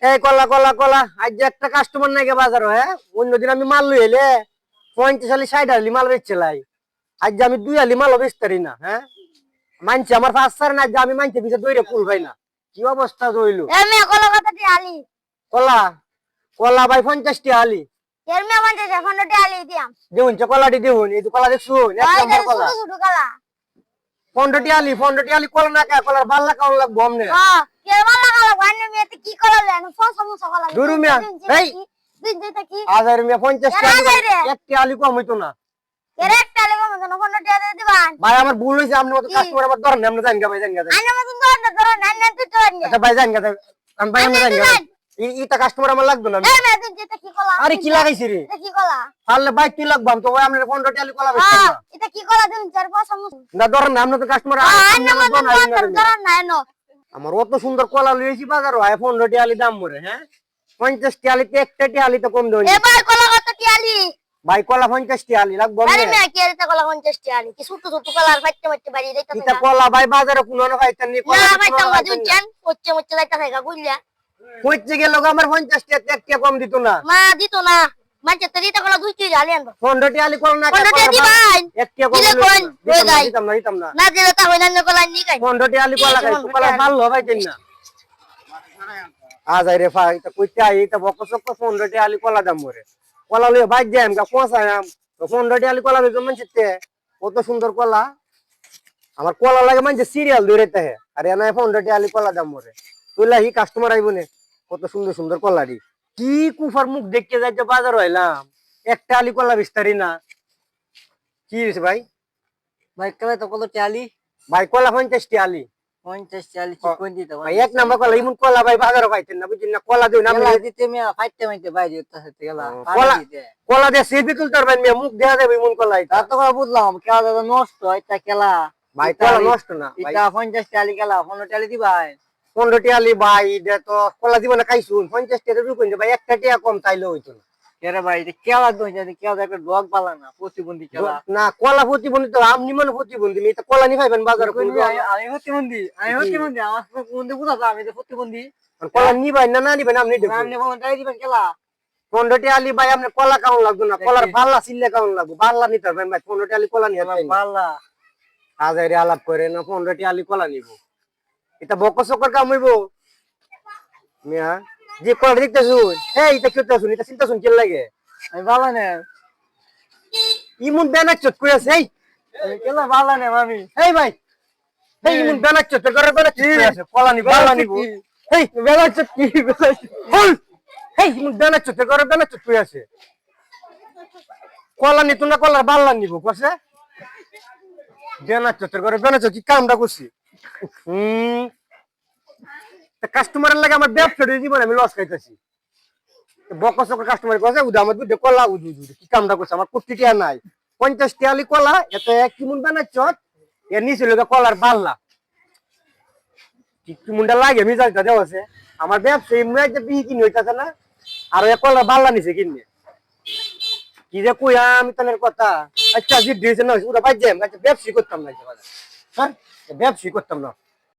এই কলা কলা কলা আজ যে একটা কাস্টমার নাই গে বাজার হ্যাঁ অন্যদিন আমি মাল লই এলে 50 আলি 60 আলি মাল বেচছিলাই আজ যে আমি 2 আলি মাল বেচতারি না হ্যাঁ মানছি আমার ফাঁসার না যে আমি মানছি পিছে দইরে কুল ভাই না কি অবস্থা হইলো এমনি কলা কতটি আলি কলা কলা ভাই 50 টি আলি এমনি মানে ফোনটি আলি দিয়াম দেউন চে কলাটি দেউন এই তো কলা দেখছো এক ওই নম্বর কলা ছোট ছোট কলা 15 টি আলি কলা না কা কলার বাল্লা কাউন লাগবো আমনে হ্যাঁ কে মালা কলা গান্নে মেতে কি কলা লেন সমস্যা কলা দুরু মিয়া এই দিন যেটা কি আজার মিয়া 50 টি আলি একটি আলি কম হইতো না এর একটা আলি কম কেন ফোনটি আলি দিবান ভাই আমার ভুল হইছে আপনি মত কাস্টমার আমার ধরেন আমরা জানি ভাই জানি আইনা মতন ধর না তুই তো আচ্ছা ভাই জানি আমি ভাই আমরা জানি ইটা কাস্টমার আমার লাগবে না এই মে দিন যেটা কি কলা আরে কি লাগাইছি রে এটা কি কলা তাহলে ভাই কি লাগবে আমি তো ভাই আপনার 15 টি আলি কলা বেচতাম হ্যাঁ না এটা কি কলা দিন চার পাঁচ সমস্যা না ধরেন না আপনি তো কাস্টমার আইনা মতন ধর না এনো আমার অত সুন্দর কলা লইছি বাজার হয় 15 টি আলি দাম মরে হ্যাঁ 50 টি আলিতে একটা টি আলি তো কম দেই এবার কলা কতটি আলি ভাই কলা 50 টি আলি লাগবে আরে না মে কে এটা কলা 50 টি আলি কি ছোট ছোট কলা আর ফাইতে মাইতে বাড়ি দেখতে এটা কলা ভাই বাজারে কোনো না ভাই তানি কলা না ভাই তাও দুইজন হচ্ছে হচ্ছে লাইতা থাকা বুঝলা কইতে গেল আমার 50 টি একটা কম দিত না মা দিত না মাঝে তো দিতে কলা দুই কেজি আলি আনবো 15 টি আলি কলা না 15 টি দিবাই একটা কম দিলে কোন হয়ে যায় দিতাম না না দিলে তা হই না কলা নি কাই 15 টি আলি কলা খাই কলা ভালো ভাই তাই না আজ আই রে ভাই এটা কইতে আই এটা বকসক 15 টি আলি কলা দাম মরে কলা লই ভাই যাম গা পৌঁছায়াম তো 15 টি আলি কলা লই জমন চিতে কত সুন্দর কলা আমার কলা লাগে মানে সিরিয়াল ধরেতে হে আর এনা 15 টি আলি কলা দাম মরে তুইলা হি কাস্টমার আইবনে কত সুন্দর সুন্দর কলা দি কি কুফার মুখ দেখতে যাইতে বাজার হইলাম একটা আলি কলা বিস্তারি না কি হইছে ভাই ভাই কবে তো কত চালি ভাই কলা 50 টি আলি 50 40 কি কোন দিতে ভাই এক নাম্বার কলা ইমন কলা ভাই বাজারে পাইতেন না বুঝিন না কলা দিও না গেলা দিতে মিয়া ফাইতে মাইতে বাইরে উঠতে হতে গেলা কলা কলা দিয়ে সেবি তুলতার ভাই মিয়া মুখ দেখা যাবে ইমন কলা তা তো করে বুঝলাম কেলা দাদা নষ্ট এটা কেলা ভাই কলা নষ্ট না ভাই এটা 50 চালি কেলা 15 চালি দিবাই 15 টি আলি ভাই এটা তো কলা দিব না খাইছুন 50 টাকা রুকুন ভাই একটা টাকা কম চাইলে হইতো না কেরে ভাই এটা কেলা দই যদি কেলা একটা ডগ পালা না প্রতিবন্ধী কেলা না কলা প্রতিবন্ধী তো আপনি মনে প্রতিবন্ধী এটা কলা নি খাইবেন বাজারে আমি প্রতিবন্ধী আমার প্রতিবন্ধী বুঝা আমি তো প্রতিবন্ধী কলা নি ভাই না নিবেন আপনি দেখুন আপনি বলেন তাই দিবেন কেলা 15 টি আলি ভাই আপনি কলা কাউন লাগবে না কলার বাল্লা সিল্লে কাউন লাগবে বাল্লা নিতে পারবেন ভাই 15 টি আলি কলা নিয়ে পাল্লা আজাইরে আলাপ করে না 15 টি আলি কলা নিব এটা বকসকর কাম হইব মিয়া যে কলা দেখতেছুন এই এটা কি করতেছুন এটা চিন্তা শুন কি লাগে আমি ভালো না ইমন বেনা চট কই আছে এই কেলা ভালো না আমি এই ভাই এই ইমন বেনা চট করে বেনা চট কই আছে কলা নি বাল্লা নিব এই বেনা চট কি বল এই ইমন বেনা চট করে বেনা চট কই আছে কলা নি তুনা কলা বাল্লা নিব কসে বেনা চট করে বেনা চট কি কামটা করছি কাস্টমারের লাগে আমার ব্যবসা জীবন আমি লস খাইতেছি বকসক কাস্টমার কইছে উদা আমার দুধে কলা উদু কি কামটা করছে আমার কোটি টিয়া নাই 50 টি আলি কলা এত এক কিমুন বানাচ্ছ এর নিচে লগে কলার বাল্লা কি কিমুনটা লাগে আমি জানি দেওয়া আছে আমার ব্যবসা এমনি যে বিহি কিনে হইতাছে না আর এক কলার বাল্লা নিছে কিনে কি যে কই আমি তানের কথা আচ্ছা জি দিয়েছে না ওটা বাদ যাই আচ্ছা ব্যবসা করতাম না হ্যাঁ ব্যবসা করতাম না